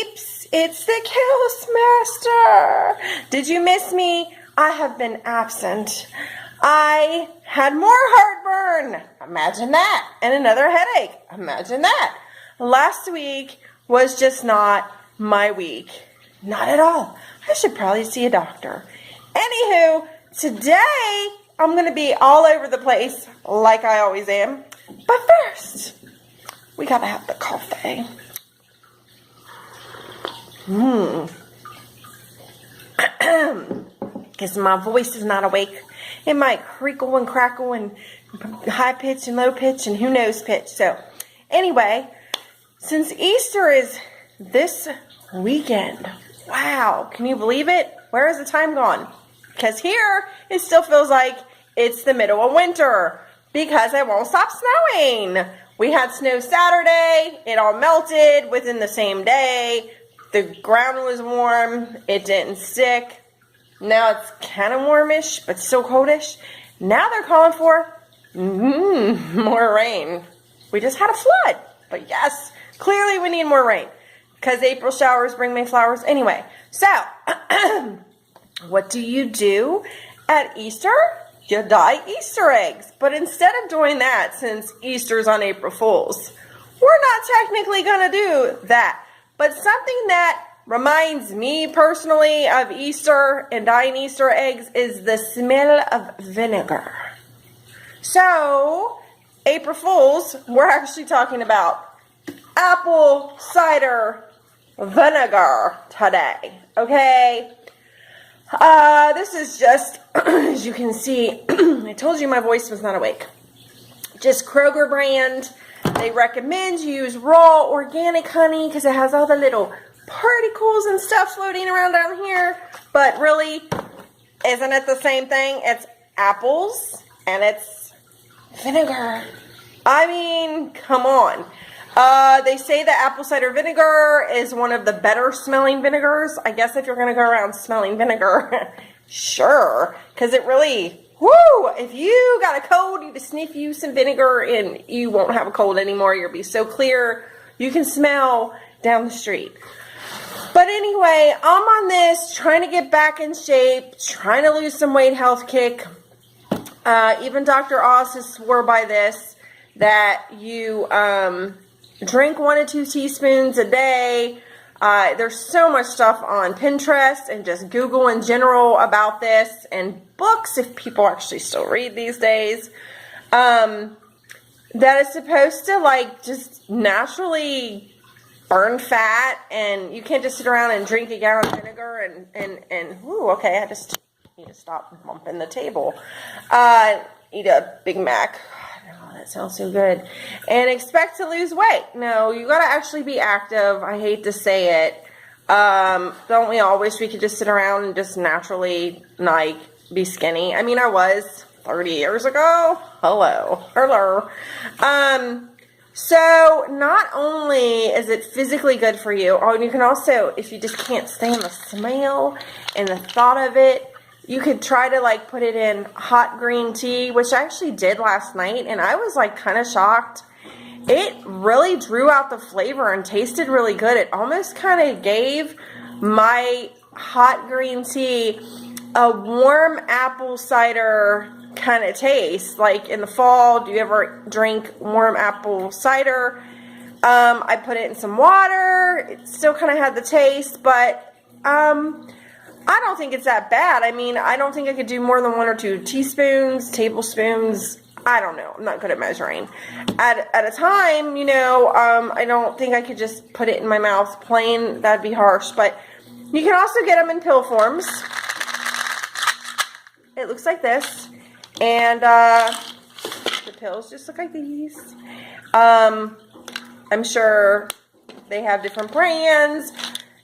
peeps, it's the Chaos Master. Did you miss me? I have been absent. I had more heartburn. Imagine that. And another headache. Imagine that. Last week was just not my week. Not at all. I should probably see a doctor. Anywho, today I'm going to be all over the place like I always am. But first, we got to have the coffee. Because my voice is not awake. It might creakle and crackle and high pitch and low pitch and who knows pitch. So anyway, since Easter is this weekend, wow, can you believe it? Where has the time gone? Because here it still feels like it's the middle of winter because it won't stop snowing. We had snow Saturday. It all melted within the same day. The ground was warm. It didn't stick. Now it's kind of warmish, but still coldish. Now they're calling for more rain. We just had a flood. But yes, clearly we need more rain. Because April showers bring May flowers. Anyway, so what do you do at Easter? You dye Easter eggs. But instead of doing that, since Easter's on April Fool's, we're not technically going to do that. But something that reminds me personally of Easter and dyeing Easter eggs is the smell of vinegar. So, April Fools, we're actually talking about apple cider vinegar today, okay? This is just, as you can see, I told you my voice was not awake. Just Kroger brand. They recommend you use raw organic honey because it has all the little particles and stuff floating around down here. But really, isn't it the same thing? It's apples and it's vinegar. I mean, come on. They say that apple cider vinegar is one of the better smelling vinegars. I guess if you're going to go around smelling vinegar, sure. Because it really, whoo, if you got a cold, you just sniff you some vinegar and you won't have a cold anymore. You'll be so clear. You can smell down the street. But anyway, I'm on this, trying to get back in shape, trying to lose some weight, health kick. Even Dr. Oz has swore by this, that you drink 1 to 2 teaspoons a day. There's so much stuff on Pinterest and just Google in general about this, and books, if people actually still read these days, that is supposed to like just naturally burn fat, and you can't just sit around and drink a gallon of vinegar and ooh, okay, I just need to stop bumping the table. Eat a Big Mac. Oh, that sounds so good. And expect to lose weight. No, you gotta actually be active. I hate to say it. Don't we all wish we could just sit around and just naturally, like, be skinny? I mean, I was 30 years ago. Hello. So, not only is it physically good for you, and you can also, if you just can't stand the smell and the thought of it, you could try to, like, put it in hot green tea, which I actually did last night, and I was, like, kind of shocked. It really drew out the flavor and tasted really good. It almost kind of gave my hot green tea a warm apple cider kind of taste. Like in the fall, do you ever drink warm apple cider? I put it in some water. It still kind of had the taste, but I don't think it's that bad. I mean, I don't think I could do more than 1 or 2 teaspoons, tablespoons. I don't know. I'm not good at measuring. At a time, you know, I don't think I could just put it in my mouth plain. That'd be harsh. But you can also get them in pill forms. It looks like this. And the pills just look like these. I'm sure they have different brands.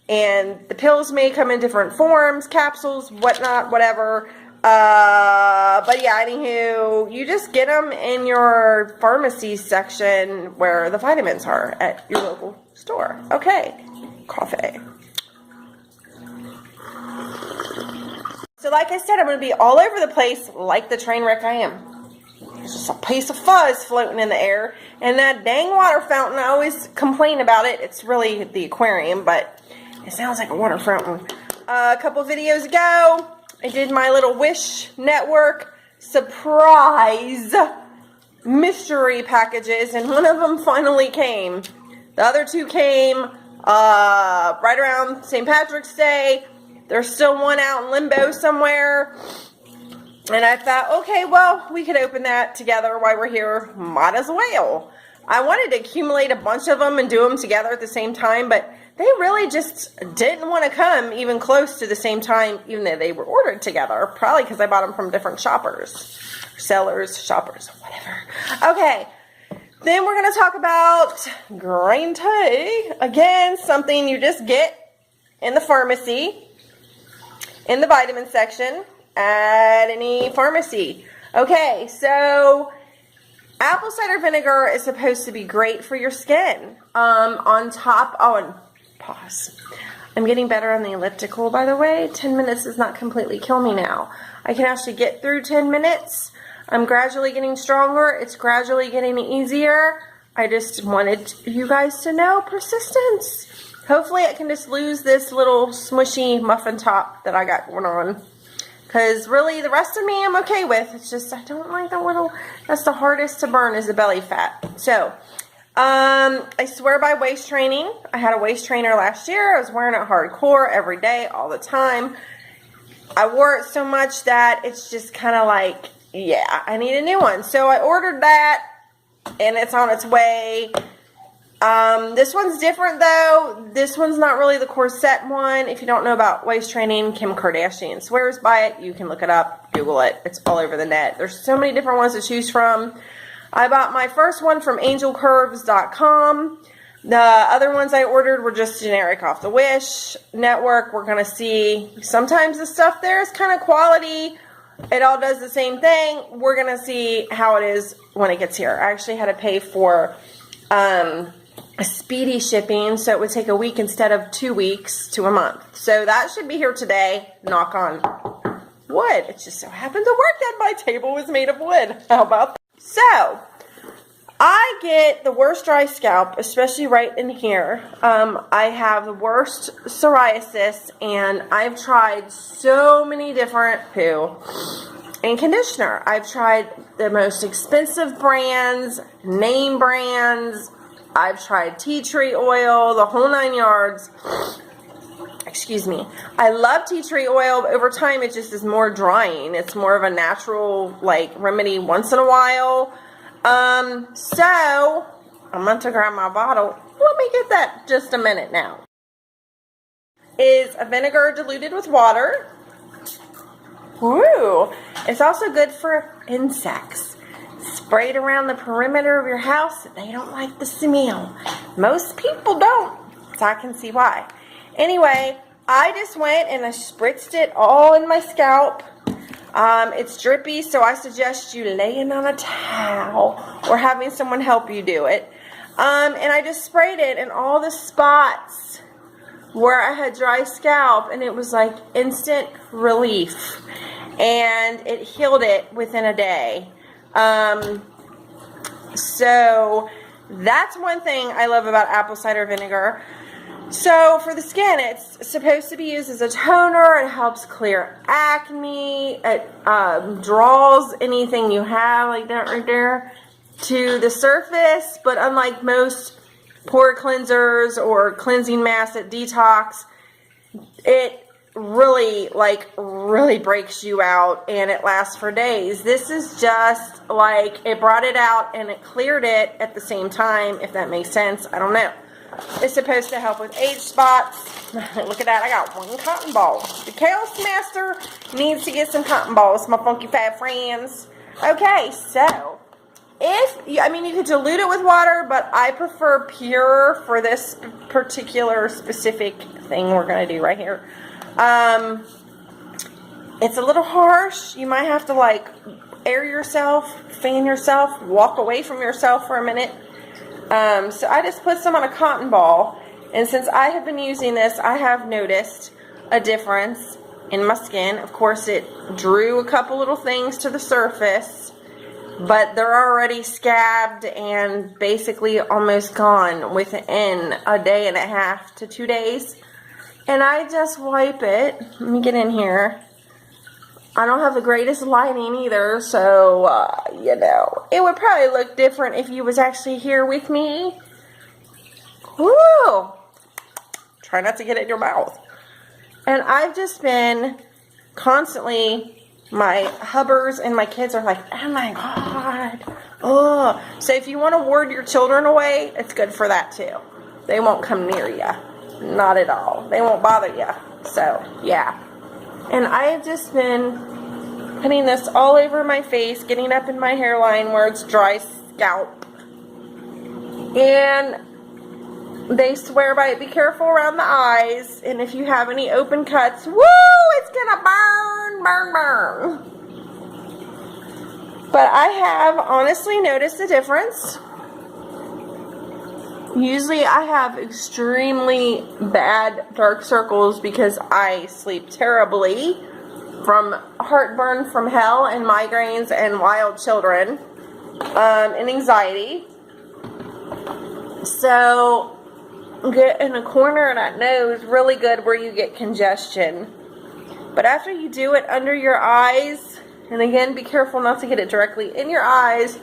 And the pills may come in different forms, capsules, whatnot, whatever. But yeah, anywho, you just get them in your pharmacy section where the vitamins are at your local store. Okay, coffee. So like I said, I'm going to be all over the place like the train wreck I am. There's just a piece of fuzz floating in the air. And that dang water fountain, I always complain about it. It's really the aquarium, but it sounds like a water fountain. A couple videos ago, I did my little Wish Network surprise mystery packages, and one of them finally came. The other two came right around St. Patrick's Day. There's still one out in limbo somewhere. And I thought, okay, well, we could open that together while we're here. Might as well. I wanted to accumulate a bunch of them and do them together at the same time, but they really just didn't want to come even close to the same time, even though they were ordered together. Probably because I bought them from different shoppers. Sellers, shoppers, whatever. Okay, then we're going to talk about green tea. Again, something you just get in the pharmacy, in the vitamin section, at any pharmacy. Okay, so apple cider vinegar is supposed to be great for your skin. On top, and pause. I'm getting better on the elliptical, by the way. 10 minutes does not completely kill me now. I can actually get through 10 minutes. I'm gradually getting stronger. It's gradually getting easier. I just wanted you guys to know persistence. Hopefully I can just lose this little smushy muffin top that I got going on. Because really the rest of me I'm okay with. It's just I don't like the little, that's the hardest to burn is the belly fat. So, I swear by waist training. I had a waist trainer last year. I was wearing it hardcore every day, all the time. I wore it so much that it's just kind of like, yeah, I need a new one. So I ordered that, and it's on its way. This one's different, though. This one's not really the corset one. If you don't know about waist training, Kim Kardashian swears by it. You can look it up, Google it. It's all over the net. There's so many different ones to choose from. I bought my first one from angelcurves.com. The other ones I ordered were just generic off the Wish Network. We're going to see. Sometimes the stuff there is kind of quality. It all does the same thing. We're going to see how it is when it gets here. I actually had to pay for a speedy shipping, so it would take a week instead of 2 weeks to a month. So that should be here today. Knock on wood. It just so happened to work that my table was made of wood. How about that? So, I get the worst dry scalp, especially right in here. I have the worst psoriasis, and I've tried so many different poo and conditioner. I've tried the most expensive brands, name brands. I've tried tea tree oil, the whole 9 yards. Excuse me. I love tea tree oil, but over time it just is more drying. It's more of a natural, like, remedy once in a while. So, I'm going to grab my bottle. Let me get that just a minute now. Is a vinegar diluted with water. Woo! It's also good for insects. Spray it around the perimeter of your house. They don't like the smell. Most people don't, so I can see why. Anyway, I just went and I spritzed it all in my scalp. It's drippy, so I suggest you laying on a towel or having someone help you do it. And I just sprayed it in all the spots where I had dry scalp, and it was like instant relief. And it healed it within a day. So that's one thing I love about apple cider vinegar. So for the skin, it's supposed to be used as a toner. It helps clear acne. It draws anything you have like that right there to the surface. But unlike most pore cleansers or cleansing masks at detox, it really breaks you out, and it lasts for days. This is just like it brought it out and it cleared it at the same time, if that makes sense. I don't know. It's supposed to help with age spots. Look at that. I got one cotton ball. The Chaos Master needs to get some cotton balls, my funky fat friends. Okay, so you could dilute it with water, but I prefer pure for this particular specific thing we're going to do right here. It's a little harsh. You might have to air yourself, fan yourself, walk away from yourself for a minute. So I just put some on a cotton ball, and since I have been using this, I have noticed a difference in my skin. Of course, it drew a couple little things to the surface, but they're already scabbed and basically almost gone within a day and a half to 2 days. And I just wipe it. Let me get in here. I don't have the greatest lighting either, so, you know, it would probably look different if you was actually here with me. Woo! Try not to get it in your mouth. And I've just been constantly, my hubbers and my kids are like, oh my God. Oh. So if you want to ward your children away, it's good for that too. They won't come near you. Not at all. They won't bother you. So, yeah. And I have just been putting this all over my face, getting up in my hairline where it's dry scalp. And they swear by it. Be careful around the eyes. And if you have any open cuts, woo, it's gonna burn, burn, burn. But I have honestly noticed a difference. Usually I have extremely bad dark circles because I sleep terribly from heartburn from hell and migraines and wild children and anxiety. So get in a corner of that nose really good where you get congestion. But after you do it under your eyes, and again, be careful not to get it directly in your eyes,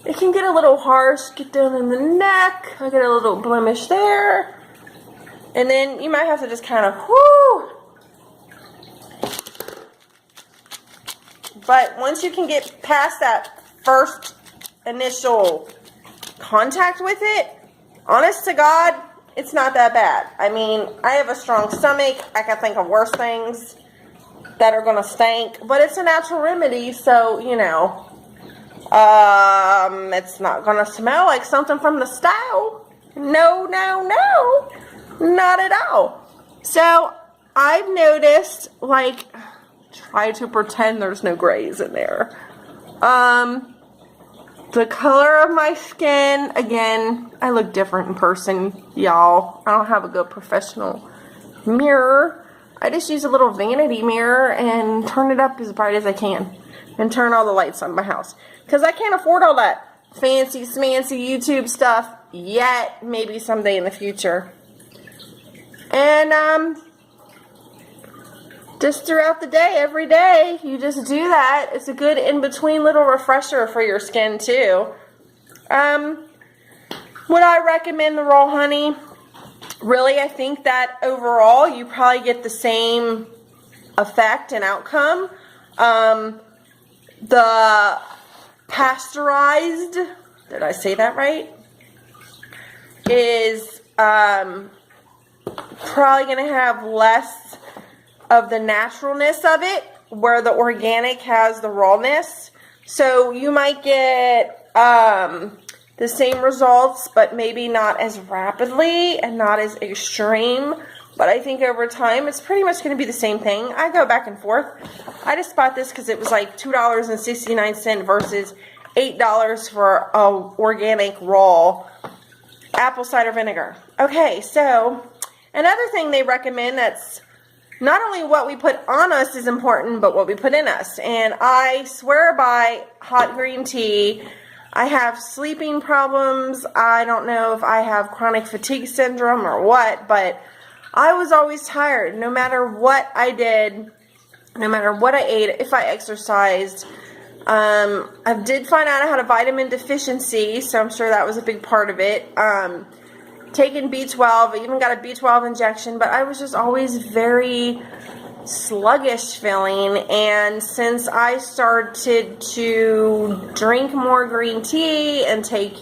it can get a little harsh, get down in the neck. I get a little blemish there. And then you might have to just kind of, whoo. But once you can get past that first initial contact with it, honest to God, it's not that bad. I mean, I have a strong stomach. I can think of worse things that are going to stink. But it's a natural remedy, so, you know, it's not going to smell like something from the stove. No, no, no. Not at all. So, I've noticed, like, try to pretend there's no grays in there. The color of my skin, again, I look different in person, y'all. I don't have a good professional mirror. I just use a little vanity mirror and turn it up as bright as I can. And turn all the lights on my house. Because I can't afford all that fancy, smancy YouTube stuff yet. Maybe someday in the future. And, just throughout the day, every day, you just do that. It's a good in-between little refresher for your skin, too. Would I recommend the raw honey? Really, I think that overall, you probably get the same effect and outcome. The pasteurized, did I say that right? Is probably going to have less of the naturalness of it, where the organic has the rawness. So you might get the same results, but maybe not as rapidly and not as extreme. But I think over time, it's pretty much going to be the same thing. I go back and forth. I just bought this because it was like $2.69 versus $8 for organic raw apple cider vinegar. Okay, so another thing they recommend that's not only what we put on us is important, but what we put in us. And I swear by hot green tea. I have sleeping problems. I don't know if I have chronic fatigue syndrome or what, but I was always tired no matter what I did, no matter what I ate, if I exercised. I did find out I had a vitamin deficiency, so I'm sure that was a big part of it. Taking B12, I even got a B12 injection, but I was just always very sluggish feeling. And since I started to drink more green tea and take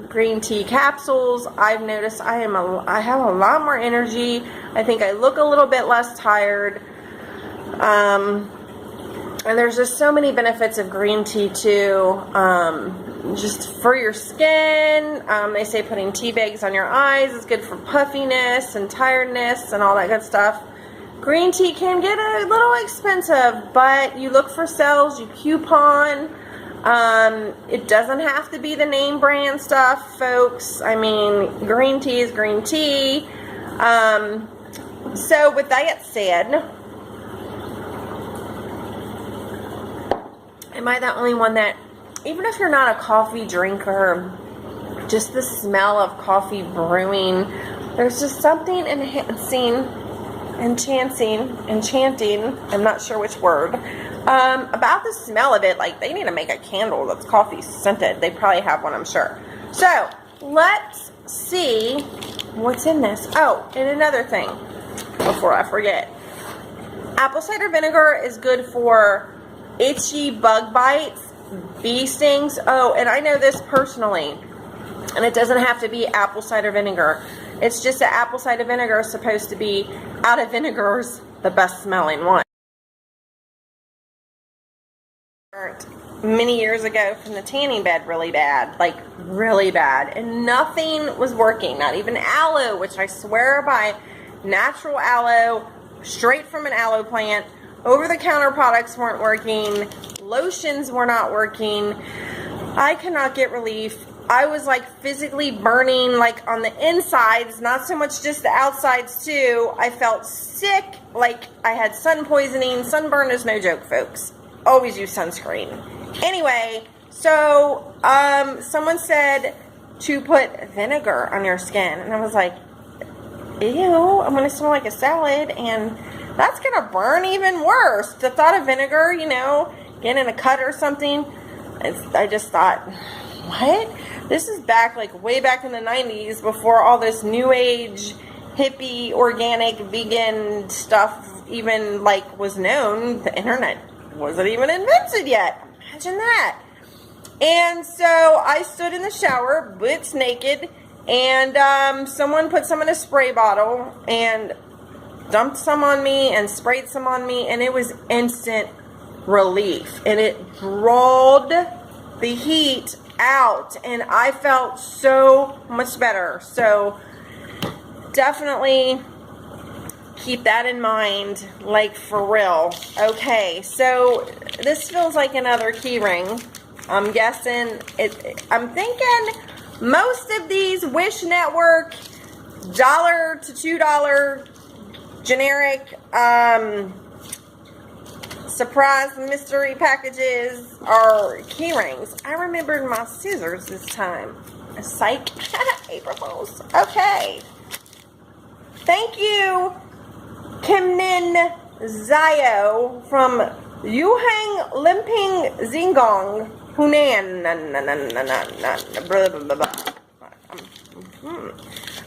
green tea capsules, I've noticed I have a lot more energy. I think I look a little bit less tired. And there's just so many benefits of green tea too. Just for your skin. They say putting tea bags on your eyes is good for puffiness and tiredness and all that good stuff. Green tea can get a little expensive, but you look for sales, you coupon. It doesn't have to be the name brand stuff, folks. I mean, green tea is green tea. So with that said, Am I the only one that, even if you're not a coffee drinker, just the smell of coffee brewing, there's just something enchanting, I'm not sure which word, about the smell of it. Like, they need to make a candle that's coffee scented. They probably have one, I'm sure. So, let's see what's in this. Oh, and another thing, before I forget. Apple cider vinegar is good for itchy bug bites, bee stings. Oh, and I know this personally. And it doesn't have to be apple cider vinegar. It's just that apple cider vinegar is supposed to be, out of vinegars, the best smelling one. Many years ago from the tanning bed really bad. Like, really bad. And nothing was working. Not even aloe, which I swear by natural aloe, straight from an aloe plant. Over-the-counter products weren't working. Lotions were not working. I could not get relief. I was like physically burning, like on the insides, not so much just the outsides too. I felt sick, like I had sun poisoning. Sunburn is no joke, folks. Always use sunscreen. Anyway, so someone said to put vinegar on your skin, and I was like, ew, I'm gonna smell like a salad, and that's gonna burn even worse. The thought of vinegar, you know, getting a cut or something, I just thought, what? This is back, like, way back in the 90s, before all this new age, hippie, organic, vegan stuff even, like, was known. The internet wasn't even invented yet. Imagine that. And so I stood in the shower, butts naked, and someone put some in a spray bottle and dumped some on me and sprayed some on me, and it was instant relief. And it rolled the heat out, and I felt so much better. So definitely keep that in mind, like, for real. Okay, so this feels like another key ring. I'm guessing I'm thinking most of these Wish Network $1 to $2 generic surprise mystery packages are key rings. I remembered my scissors this time. Psych. April Fools. Okay. Thank you, Kimnin Zio from Yuhang Limping Zingong, Hunan.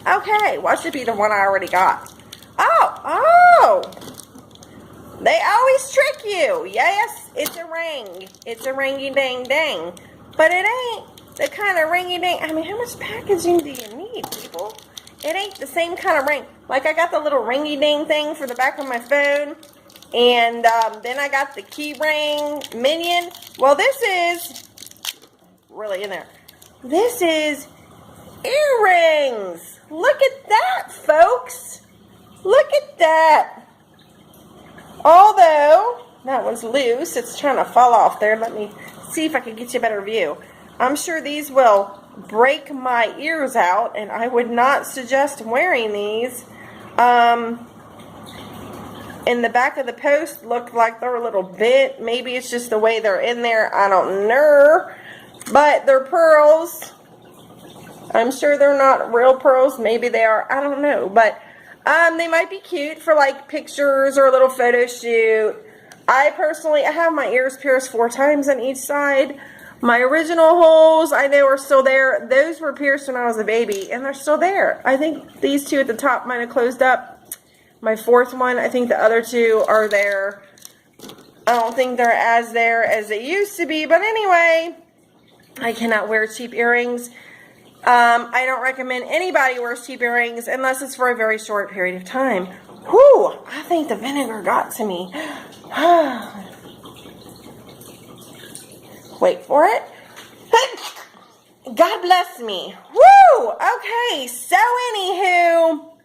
Okay, what should be the one I already got? Oh! They always trick you. Yes, it's a ring. It's a ringy-ding-ding. But it ain't the kind of ringy-ding. I mean, how much packaging do you need, people? It ain't the same kind of ring. Like, I got the little ringy-ding thing for the back of my phone. And then I got the key ring minion. Well, this is really in there. This is earrings. Look at that, folks. Look at that. Although, that one's loose. It's trying to fall off there. Let me see if I can get you a better view. I'm sure these will break my ears out, and I would not suggest wearing these. In the back of the post looked like they're a little bit. Maybe it's just the way they're in there. I don't know. But they're pearls. I'm sure they're not real pearls. Maybe they are. I don't know. But they might be cute for, like, pictures or a little photo shoot. I have my ears pierced 4 times on each side. My original holes, I know, are still there. Those were pierced when I was a baby, and they're still there. I think these 2 at the top might have closed up. My 4th one, I think the other 2 are there. I don't think they're as there as they used to be. But anyway, I cannot wear cheap earrings. I don't recommend anybody wears cheap earrings unless it's for a very short period of time. Whew, I think the vinegar got to me. Wait for it. God bless me. Woo! Okay, so anywho,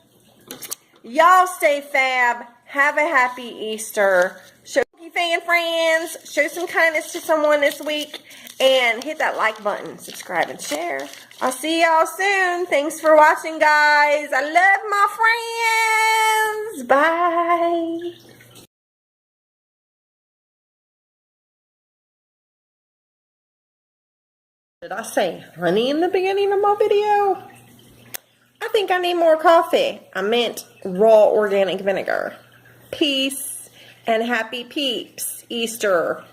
y'all stay fab. Have a happy Easter. Show your fan friends. Show some kindness to someone this week. And hit that like button. Subscribe and share. I'll see y'all soon. Thanks for watching, guys. I love my friends. Bye. Did I say honey in the beginning of my video? I think I need more coffee. I meant raw organic vinegar. Peace and happy peeps. Easter.